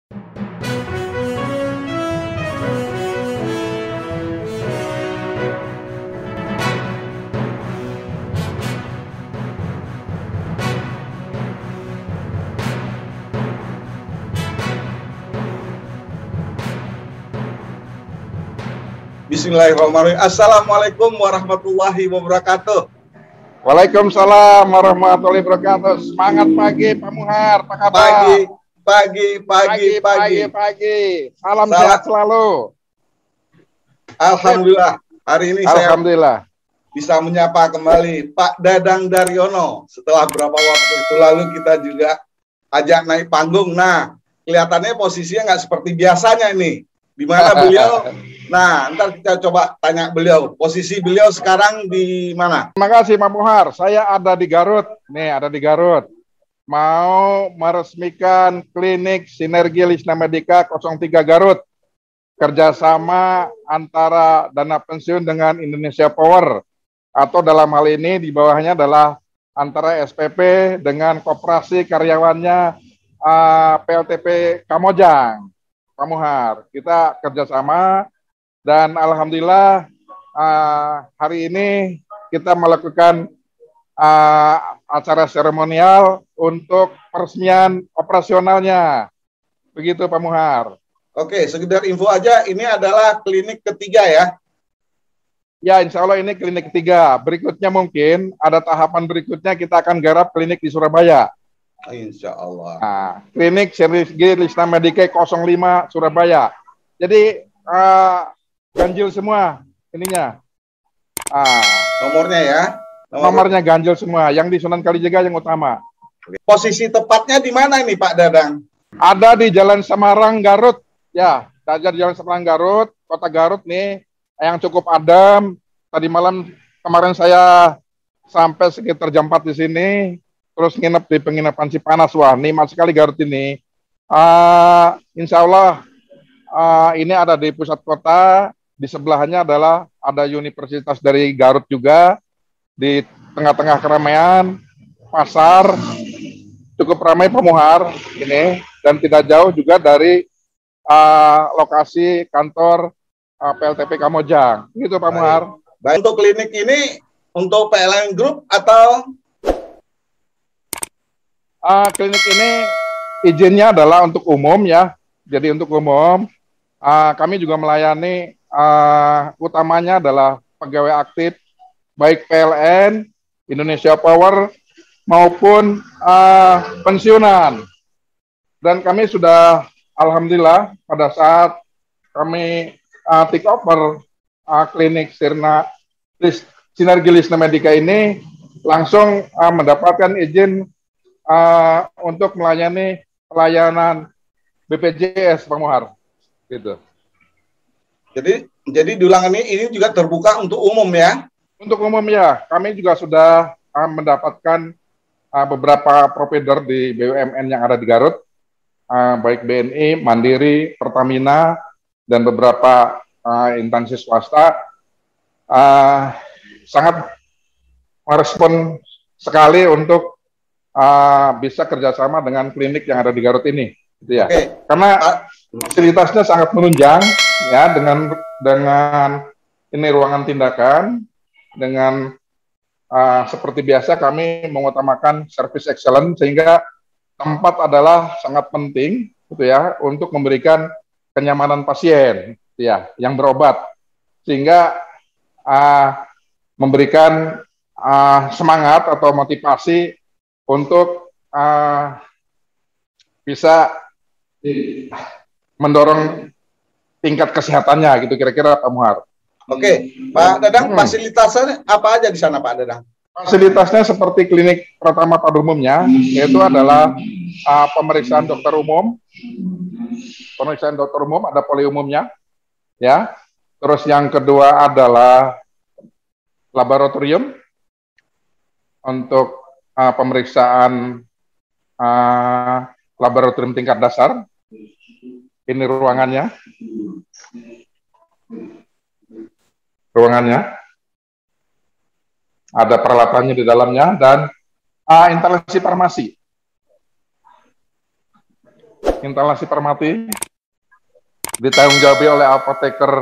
Bismillahirrahmanirrahim. Assalamualaikum warahmatullahi wabarakatuh. Waalaikumsalam warahmatullahi wabarakatuh. Semangat pagi Pak Muhar, apa kabar? Pagi. Salam sehat selalu. Alhamdulillah. Hari ini Alhamdulillah saya bisa menyapa kembali Pak Dadang Daryono. Setelah beberapa waktu itu lalu kita juga ajak naik panggung. Nah, kelihatannya posisinya nggak seperti biasanya ini. Di mana beliau? Nah, ntar kita coba tanya beliau. Posisi beliau sekarang di mana? Terima kasih Pak Muhar. Saya ada di Garut. Nih, ada di Garut. Mau meresmikan klinik Sinergi Lisna Medika 03 Garut. Kerjasama antara Dana Pensiun dengan Indonesia Power. Atau dalam hal ini di bawahnya adalah antara SPP dengan koperasi karyawannya PLTP Kamojang. Pak Muhar, kita kerjasama dan alhamdulillah hari ini kita melakukan acara seremonial untuk peresmian operasionalnya. Begitu Pak Muhar. Oke, sekedar info aja, ini adalah klinik ketiga ya? Ya, insya Allah ini klinik ketiga. Berikutnya mungkin ada tahapan berikutnya kita akan garap klinik di Surabaya. Insya Allah. Nah, klinik Sinergi Lisna Medika 05 Surabaya. Jadi ganjil semua ininya. Nomornya ya? Nomornya ganjil semua. Yang di Sunan Kalijaga yang utama. Posisi tepatnya di mana ini Pak Dadang? Ada di Jalan Semarang Garut. Ya, ada di Jalan Semarang Garut, Kota Garut nih, yang cukup adem. Tadi malam kemarin saya sampai sekitar jam 4 di sini. Terus nginep di penginapan Cipanas. Wah, nikmat sekali Garut ini. Insya Allah ini ada di pusat kota. Di sebelahnya adalah ada universitas dari Garut juga. Di tengah-tengah keramaian, pasar. Cukup ramai Pak Muhar ini. Dan tidak jauh juga dari lokasi kantor PLTP Kamojang. Gitu Pak Muhar. Baik, untuk klinik ini untuk PLN Group atau? Klinik ini izinnya adalah untuk umum ya, jadi untuk umum. Kami juga melayani utamanya adalah pegawai aktif, baik PLN, Indonesia Power, maupun pensiunan. Dan kami sudah, alhamdulillah, pada saat kami take over klinik Sinergi Lisna Medika ini, langsung mendapatkan izin untuk melayani pelayanan BPJS Pak Muhar, gitu. Jadi di ulangan ini juga terbuka untuk umum ya? Untuk umum ya, kami juga sudah mendapatkan beberapa provider di BUMN yang ada di Garut, baik BNI, Mandiri, Pertamina, dan beberapa instansi swasta. Sangat merespon sekali untuk bisa kerjasama dengan klinik yang ada di Garut ini, gitu ya. Karena fasilitasnya sangat menunjang, ya, dengan ini ruangan tindakan, dengan seperti biasa kami mengutamakan service excellence, sehingga tempat adalah sangat penting, gitu ya, untuk memberikan kenyamanan pasien, gitu ya, yang berobat, sehingga memberikan semangat atau motivasi untuk bisa mendorong tingkat kesehatannya, gitu kira-kira Pak Muhar. Oke, Pak Dadang, fasilitasnya apa aja di sana Pak Dadang? Fasilitasnya seperti klinik pertama pada umumnya, yaitu adalah pemeriksaan dokter umum, ada poli umumnya, ya. Terus yang kedua adalah laboratorium untuk pemeriksaan laboratorium tingkat dasar. Ini ruangannya. Ada peralatannya di dalamnya, dan instalasi farmasi. instalasi Permati, ditanggung jawab oleh apoteker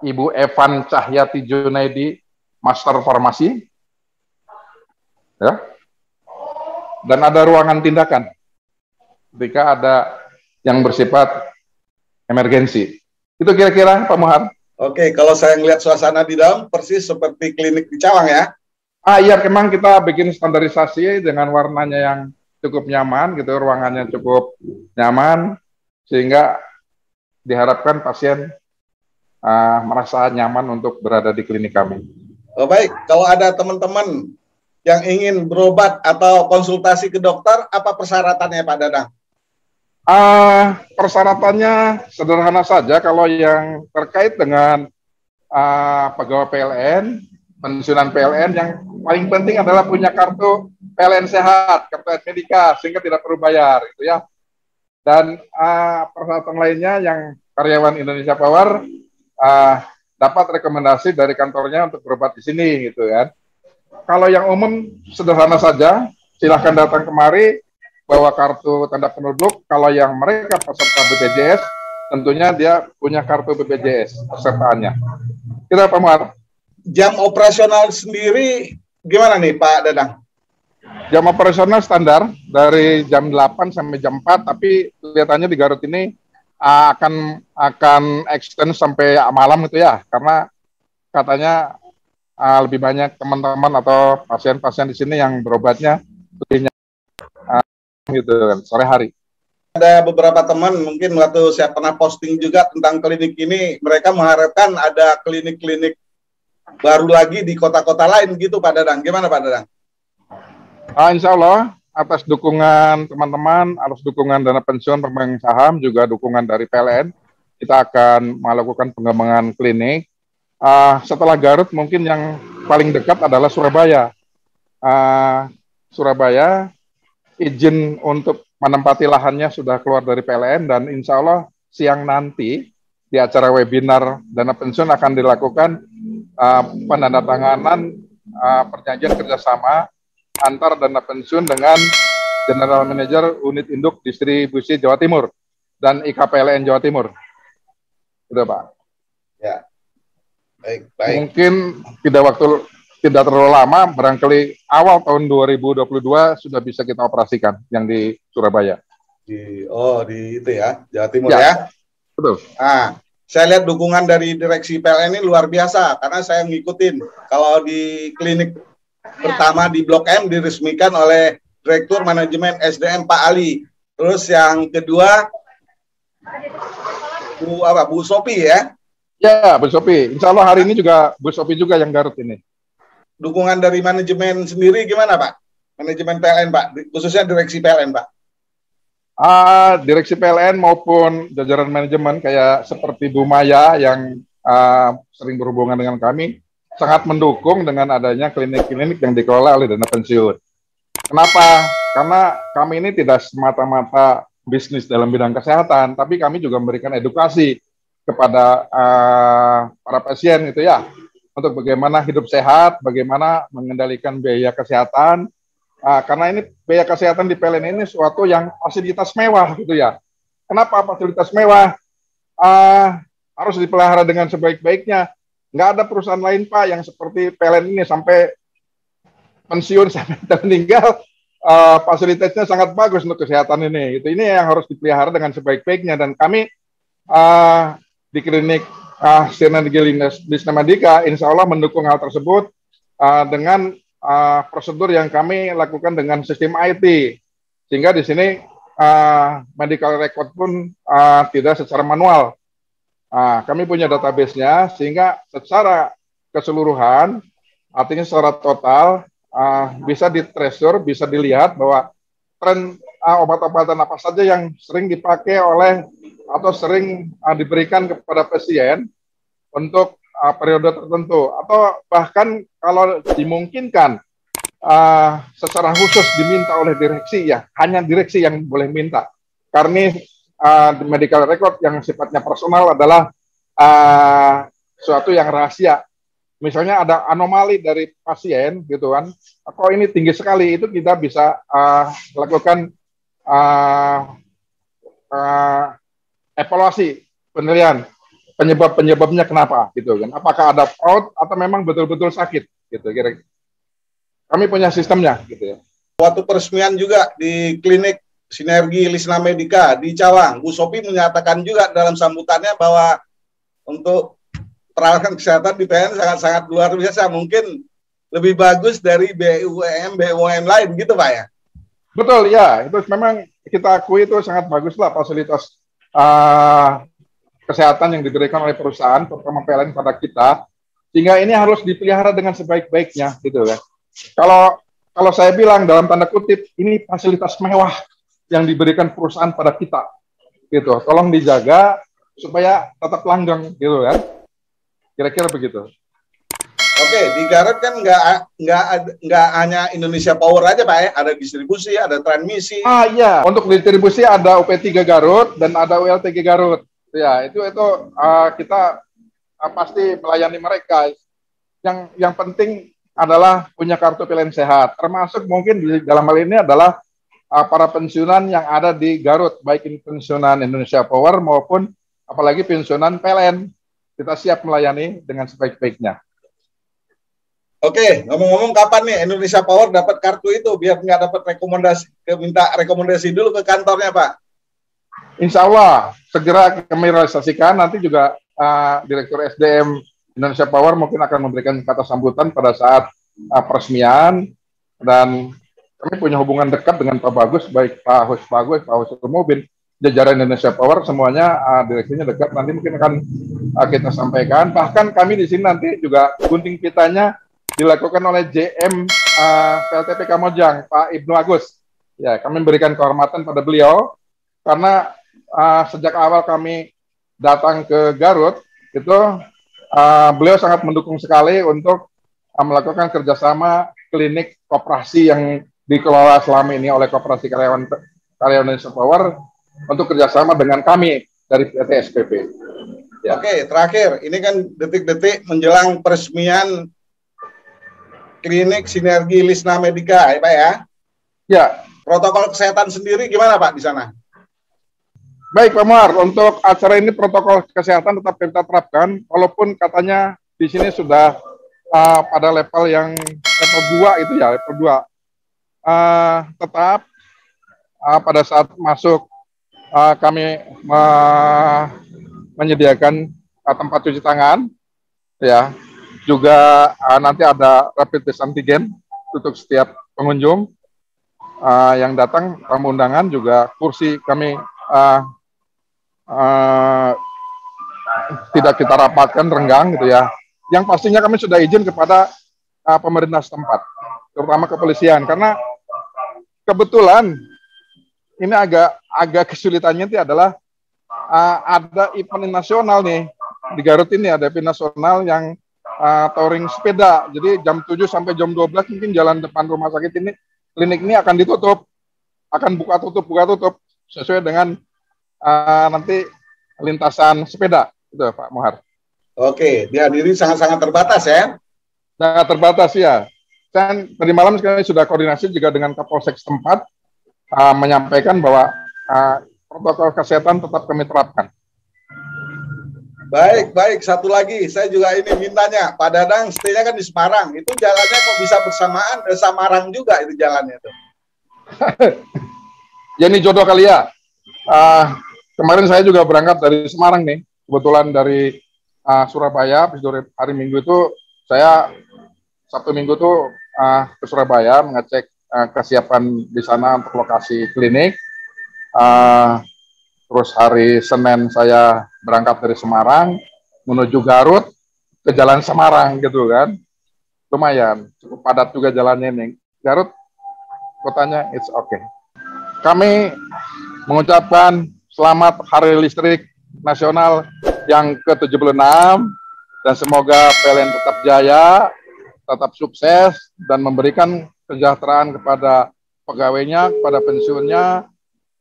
Ibu Evan Cahyati Junaidi, Master Farmasi, ya. Dan ada ruangan tindakan ketika ada yang bersifat emergensi. Itu kira-kira Pak Muhar. Oke, kalau saya ngelihat suasana di dalam persis seperti klinik di Cawang ya. Iya, memang kita bikin standarisasi dengan warnanya yang cukup nyaman, gitu, ruangannya cukup nyaman, sehingga diharapkan pasien merasa nyaman untuk berada di klinik kami. Oh, baik, kalau ada teman-teman yang ingin berobat atau konsultasi ke dokter, apa persyaratannya Pak Dadang? Persyaratannya sederhana saja. Kalau yang terkait dengan pegawai PLN, pensiunan PLN, yang paling penting adalah punya kartu PLN sehat, kartu Medika, sehingga tidak perlu bayar, gitu ya. Dan persyaratan lainnya yang karyawan Indonesia Power dapat rekomendasi dari kantornya untuk berobat di sini, gitu kan. Kalau yang umum sederhana saja, silahkan datang kemari, bawa kartu tanda penduduk. Kalau yang mereka peserta BPJS, tentunya dia punya kartu BPJS pesertaannya. Kita Pak Muhar. Jam operasional sendiri gimana nih Pak Dadang? Jam operasional standar dari jam 8 sampai jam 4, tapi kelihatannya di Garut ini akan extend sampai malam itu ya, karena katanya lebih banyak teman-teman atau pasien-pasien di sini yang berobatnya lebih gitu kan, sore hari. Ada beberapa teman mungkin waktu saya pernah posting juga tentang klinik ini, mereka mengharapkan ada klinik-klinik baru lagi di kota-kota lain gitu Pak Dadang. Gimana Pak Dadang? Insya Allah atas dukungan teman-teman, atas dukungan dana pensiun pemegang saham, juga dukungan dari PLN, kita akan melakukan pengembangan klinik. Setelah Garut mungkin yang paling dekat adalah Surabaya. Surabaya izin untuk menempati lahannya sudah keluar dari PLN, dan insya Allah siang nanti di acara webinar dana pensiun akan dilakukan penandatanganan perjanjian kerjasama antar dana pensiun dengan General Manager Unit Induk Distribusi Jawa Timur dan IKPLN Jawa Timur. Itu Pak. Ya. Baik. Mungkin tidak terlalu lama, barangkali awal tahun 2022 sudah bisa kita operasikan yang di Surabaya. Di itu ya, Jawa Timur ya. Betul. Saya lihat dukungan dari direksi PLN ini luar biasa, karena saya ngikutin. Kalau di klinik pertama di Blok M diresmikan oleh Direktur Manajemen SDM Pak Ali. Terus yang kedua Bu Sopi ya. Ya, Bu Sopi. Insya Allah hari ini juga Bu Sopi juga yang Garut ini. Dukungan dari manajemen sendiri gimana Pak? Manajemen PLN Pak, khususnya direksi PLN Pak. Direksi PLN maupun jajaran manajemen kayak seperti Bu Maya yang sering berhubungan dengan kami, sangat mendukung dengan adanya klinik-klinik yang dikelola oleh dana pensiun. Kenapa? Karena kami ini tidak semata-mata bisnis dalam bidang kesehatan, tapi kami juga memberikan edukasi kepada para pasien gitu ya, untuk bagaimana hidup sehat, bagaimana mengendalikan biaya kesehatan. Karena ini biaya kesehatan di PLN ini suatu yang fasilitas mewah gitu ya. Kenapa fasilitas mewah? Harus dipelihara dengan sebaik-baiknya. Nggak ada perusahaan lain Pak yang seperti PLN ini sampai pensiun sampai meninggal, fasilitasnya sangat bagus untuk kesehatan ini. Ini yang harus dipelihara dengan sebaik-baiknya, dan kami di klinik Sinergi Lisna Medika insya Allah mendukung hal tersebut dengan prosedur yang kami lakukan dengan sistem IT, sehingga di sini medical record pun tidak secara manual. Kami punya database-nya, sehingga secara keseluruhan, artinya secara total, bisa di-treasure, bisa dilihat bahwa tren obat-obatan apa saja yang sering dipakai oleh atau sering diberikan kepada pasien untuk periode tertentu, atau bahkan kalau dimungkinkan secara khusus diminta oleh direksi, ya hanya direksi yang boleh minta, karena medical record yang sifatnya personal adalah suatu yang rahasia. Misalnya ada anomali dari pasien gitu kan, kok ini tinggi sekali, itu kita bisa lakukan evaluasi penilaian penyebabnya kenapa gitu kan, apakah ada fraud atau memang betul-betul sakit gitu kira. Kami punya sistemnya gitu ya. Waktu peresmian juga di klinik Sinergi Lisna Medika di Cawang, Bu Sophie menyatakan juga dalam sambutannya bahwa untuk peralatan kesehatan di PN sangat-sangat luar biasa, mungkin lebih bagus dari BUMN lain gitu Pak ya? Betul ya, itu memang kita akui itu sangat bagus lah fasilitas kesehatan yang diberikan oleh perusahaan terutama PLN pada kita, sehingga ini harus dipelihara dengan sebaik-baiknya gitu kan. Kalau saya bilang dalam tanda kutip ini fasilitas mewah yang diberikan perusahaan pada kita gitu, tolong dijaga supaya tetap langgeng gitu kan, kira-kira begitu. Oke, di Garut kan nggak hanya Indonesia Power aja Pak ya, ada distribusi, ada transmisi. Iya, untuk distribusi ada UP3 Garut dan ada ULTG Garut. Ya, itu kita pasti melayani mereka. Yang penting adalah punya kartu PLN sehat. Termasuk mungkin di dalam hal ini adalah para pensiunan yang ada di Garut, baik ini pensiunan Indonesia Power maupun apalagi pensiunan PLN. Kita siap melayani dengan sebaik-baiknya. Oke, ngomong-ngomong kapan nih Indonesia Power dapat kartu itu biar nggak dapat rekomendasi, minta rekomendasi dulu ke kantornya Pak? Insya Allah segera kami realisasikan. Nanti juga Direktur SDM Indonesia Power mungkin akan memberikan kata sambutan pada saat peresmian, dan kami punya hubungan dekat dengan Pak Bagus, baik Pak Hus Bagus, Pak Hus Mubin, jajaran Indonesia Power semuanya direksinya dekat. Nanti mungkin akan kita sampaikan. Bahkan kami di sini nanti juga gunting pitanya dilakukan oleh JM PLTP Kamojang, Pak Ibnu Agus. Ya, kami memberikan kehormatan pada beliau karena sejak awal kami datang ke Garut itu beliau sangat mendukung sekali untuk melakukan kerjasama klinik koperasi yang dikelola selama ini oleh Koperasi Karyawan Indonesia Power untuk kerjasama dengan kami dari PT SPP. Ya. Oke, terakhir ini kan detik-detik menjelang peresmian klinik Sinergi Lisna Medika ya Pak ya? Ya. Protokol kesehatan sendiri gimana Pak di sana? Baik Pak Muar, untuk acara ini protokol kesehatan tetap kita terapkan, walaupun katanya di sini sudah pada level yang level 2 itu ya, level 2. Tetap pada saat masuk kami menyediakan tempat cuci tangan, ya. Juga nanti ada rapid test antigen untuk setiap pengunjung yang datang, tamu undangan. Juga kursi kami tidak kita rapatkan, renggang gitu ya. Yang pastinya kami sudah izin kepada pemerintah setempat, terutama kepolisian, karena kebetulan ini agak kesulitannya itu adalah ada event nasional nih di Garut ini, ada event nasional yang touring sepeda. Jadi jam 7 sampai jam 12 mungkin jalan depan rumah sakit ini, klinik ini akan ditutup, akan buka tutup sesuai dengan nanti lintasan sepeda itu Pak Muhar. Oke, dihadiri sangat-sangat terbatas ya? Sangat terbatas ya. Dan tadi malam sekali sudah koordinasi juga dengan Kapolsek setempat, menyampaikan bahwa protokol kesehatan tetap kami terapkan. Baik. Satu lagi, saya juga ini mintanya, Pak Dadang stay-nya kan di Semarang, itu jalannya kok bisa bersamaan, Samarang juga itu jalannya tuh. Ya ini jodoh kali ya. Kemarin saya juga berangkat dari Semarang nih, kebetulan dari Surabaya, hari Minggu itu saya Sabtu Minggu tuh ke Surabaya mengecek kesiapan di sana untuk lokasi klinik. Terus hari Senin saya berangkat dari Semarang menuju Garut ke Jalan Semarang gitu kan. Lumayan, cukup padat juga jalannya nih. Garut kotanya it's okay. Kami mengucapkan selamat Hari Listrik Nasional yang ke-76 dan semoga PLN tetap jaya, tetap sukses dan memberikan kesejahteraan kepada pegawainya, kepada pensiunnya,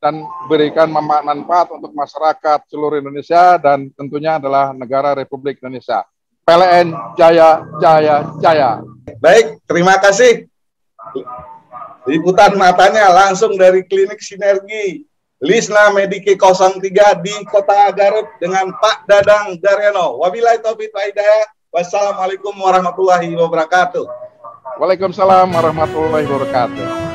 dan berikan manfaat untuk masyarakat seluruh Indonesia dan tentunya adalah negara Republik Indonesia. PLN jaya, jaya, jaya. Baik, terima kasih. Liputan matanya langsung dari Klinik Sinergi Lisna Mediki 03 di Kota Garut dengan Pak Dadang Daryono. Wabillahi taufiq wal hidayah. Wassalamualaikum warahmatullahi wabarakatuh. Waalaikumsalam warahmatullahi wabarakatuh.